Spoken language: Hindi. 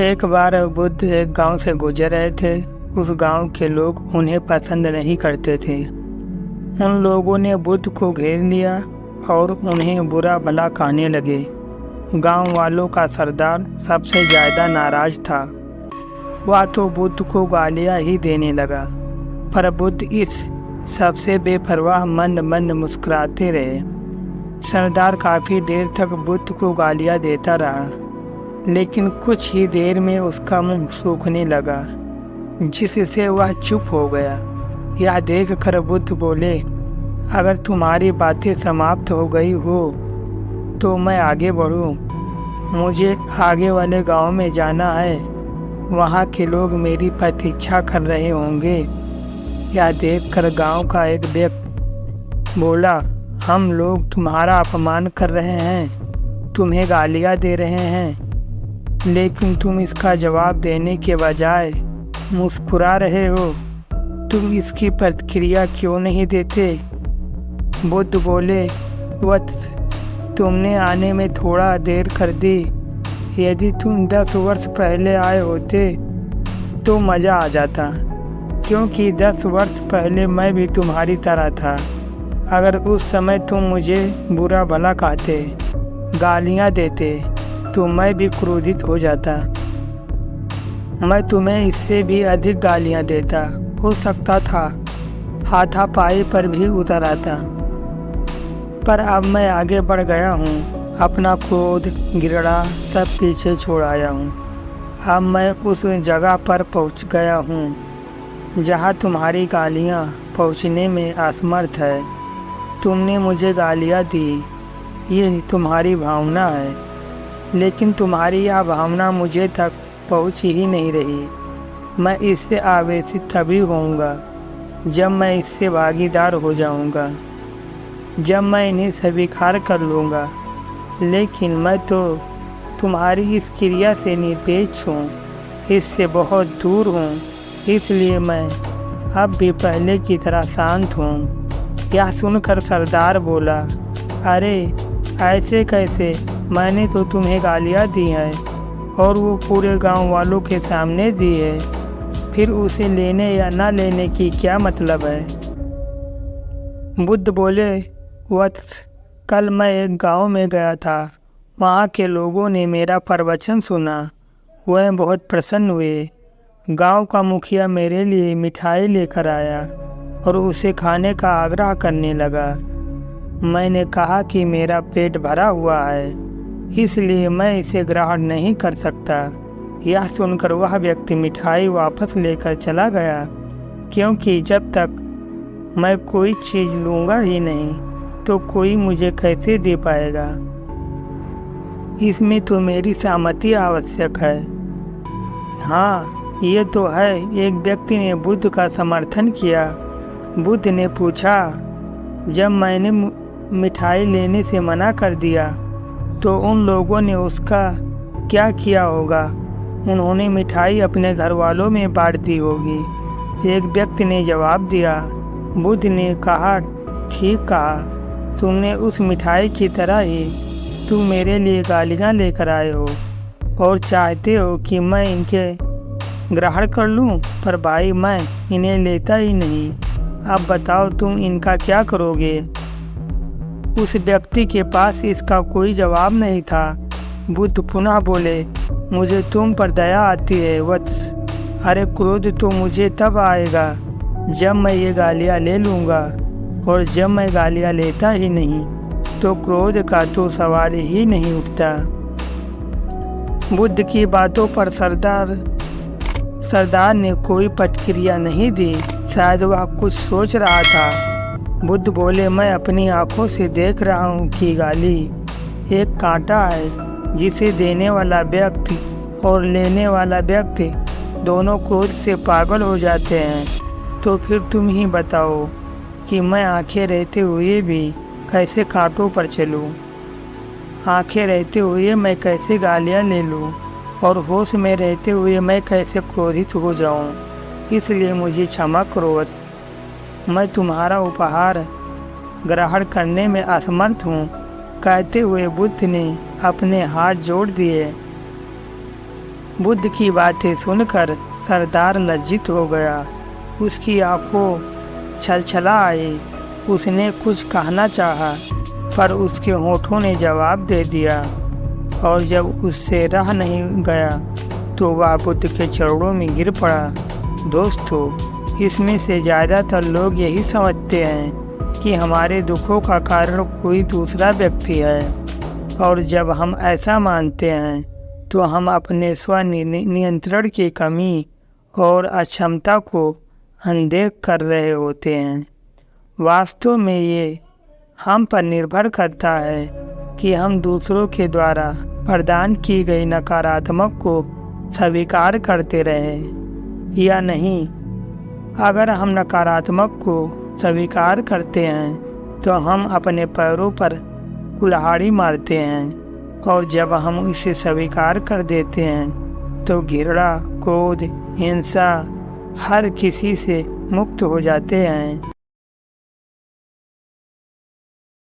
एक बार बुद्ध एक गांव से गुजर रहे थे। उस गांव के लोग उन्हें पसंद नहीं करते थे। उन लोगों ने बुद्ध को घेर लिया और उन्हें बुरा भला कहने लगे। गांव वालों का सरदार सबसे ज़्यादा नाराज था। वह तो बुद्ध को गालियां ही देने लगा, पर बुद्ध इस सबसे बेपरवाह मंद मंद मुस्कुराते रहे। सरदार काफ़ी देर तक बुद्ध को गालियां देता रहा, लेकिन कुछ ही देर में उसका मुंह सूखने लगा, जिससे वह चुप हो गया। यह देखकर बुद्ध बोले, अगर तुम्हारी बातें समाप्त हो गई हो तो मैं आगे बढ़ूं। मुझे आगे वाले गांव में जाना है, वहां के लोग मेरी प्रतीक्षा कर रहे होंगे। यह देखकर गांव का एक व्यक्ति बोला, हम लोग तुम्हारा अपमान कर रहे हैं, तुम्हें गालियां दे रहे हैं, लेकिन तुम इसका जवाब देने के बजाय मुस्कुरा रहे हो। तुम इसकी प्रतिक्रिया क्यों नहीं देते? बुद्ध बोले, वत्स, तुमने आने में थोड़ा देर कर दी। यदि तुम 10 वर्ष पहले आए होते तो मज़ा आ जाता, क्योंकि 10 वर्ष पहले मैं भी तुम्हारी तरह था। अगर उस समय तुम मुझे बुरा भला कहते, गालियाँ देते, तो मैं भी क्रोधित हो जाता। मैं तुम्हें इससे भी अधिक गालियां देता, हो सकता था हाथापाई पर भी उतर आता। पर अब मैं आगे बढ़ गया हूँ, अपना क्रोध घृणा सब पीछे छोड़ आया हूँ। अब मैं उस जगह पर पहुँच गया हूँ जहाँ तुम्हारी गालियाँ पहुँचने में असमर्थ है। तुमने मुझे गालियाँ दी, ये तुम्हारी भावना है, लेकिन तुम्हारी यह भावना मुझे तक पहुँच ही नहीं रही। मैं इससे आवेशित तभी होऊंगा जब मैं इससे भागीदार हो जाऊंगा, जब मैं इन्हें स्वीकार कर लूँगा। लेकिन मैं तो तुम्हारी इस क्रिया से निरपेक्ष हूँ, इससे बहुत दूर हूँ, इसलिए मैं अब भी पहले की तरह शांत हूँ। यह सुनकर सरदार बोला, अरे ऐसे कैसे? मैंने तो तुम्हें गालियाँ दी हैं और वो पूरे गांव वालों के सामने दी है, फिर उसे लेने या ना लेने की क्या मतलब है? बुद्ध बोले, वत्स, कल मैं एक गांव में गया था। वहाँ के लोगों ने मेरा प्रवचन सुना, वह बहुत प्रसन्न हुए। गांव का मुखिया मेरे लिए मिठाई लेकर आया और उसे खाने का आग्रह करने लगा। मैंने कहा कि मेरा पेट भरा हुआ है, इसलिए मैं इसे ग्रहण नहीं कर सकता। यह सुनकर वह व्यक्ति मिठाई वापस लेकर चला गया, क्योंकि जब तक मैं कोई चीज़ लूँगा ही नहीं तो कोई मुझे कैसे दे पाएगा। इसमें तो मेरी सहमति आवश्यक है। हाँ, ये तो है। एक व्यक्ति ने बुद्ध का समर्थन किया। बुद्ध ने पूछा, जब मैंने मिठाई लेने से मना कर दिया तो उन लोगों ने उसका क्या किया होगा? उन्होंने मिठाई अपने घर वालों में बांट दी होगी। एक व्यक्ति ने जवाब दिया। बुद्ध ने कहा, ठीक कहा, तुमने उस मिठाई की तरह ही तुम मेरे लिए गालियाँ लेकर आए हो और चाहते हो कि मैं इनके ग्रहण कर लूँ, पर भाई मैं इन्हें लेता ही नहीं। अब बताओ तुम इनका क्या करोगे? उस व्यक्ति के पास इसका कोई जवाब नहीं था। बुद्ध पुनः बोले, मुझे तुम पर दया आती है वत्स। अरे क्रोध तो मुझे तब आएगा जब मैं ये गालियाँ ले लूँगा, और जब मैं गालियाँ लेता ही नहीं तो क्रोध का तो सवाल ही नहीं उठता। बुद्ध की बातों पर सरदार ने कोई प्रतिक्रिया नहीं दी। शायद वह कुछ सोच रहा था। बुद्ध बोले, मैं अपनी आंखों से देख रहा हूँ कि गाली एक कांटा है, जिसे देने वाला व्यक्ति और लेने वाला व्यक्ति दोनों क्रोध से पागल हो जाते हैं। तो फिर तुम ही बताओ कि मैं आंखें रहते हुए भी कैसे कांटों पर चलूँ? आंखें रहते हुए मैं कैसे गालियाँ ले लूँ, और होश में रहते हुए मैं कैसे क्रोधित हो जाऊँ? इसलिए मुझे क्षमा करो, मैं तुम्हारा उपहार ग्रहण करने में असमर्थ हूँ। कहते हुए बुद्ध ने अपने हाथ जोड़ दिए बुद्ध की बातें सुनकर सरदार लज्जित हो गया। उसकी आंखों छलछला आई। उसने कुछ कहना चाहा, पर उसके होठों ने जवाब दे दिया, और जब उससे रह नहीं गया तो वह बुद्ध के चरणों में गिर पड़ा। दोस्तों, इसमें से ज़्यादातर लोग यही समझते हैं कि हमारे दुखों का कारण कोई दूसरा व्यक्ति है, और जब हम ऐसा मानते हैं तो हम अपने नियंत्रण की कमी और अक्षमता को अनदेख कर रहे होते हैं। वास्तव में ये हम पर निर्भर करता है कि हम दूसरों के द्वारा प्रदान की गई नकारात्मक को स्वीकार करते रहें या नहीं। अगर हम नकारात्मक को स्वीकार करते हैं तो हम अपने पैरों पर कुल्हाड़ी मारते हैं, और जब हम इसे स्वीकार कर देते हैं तो घृणा, क्रोध, हिंसा हर किसी से मुक्त हो जाते हैं।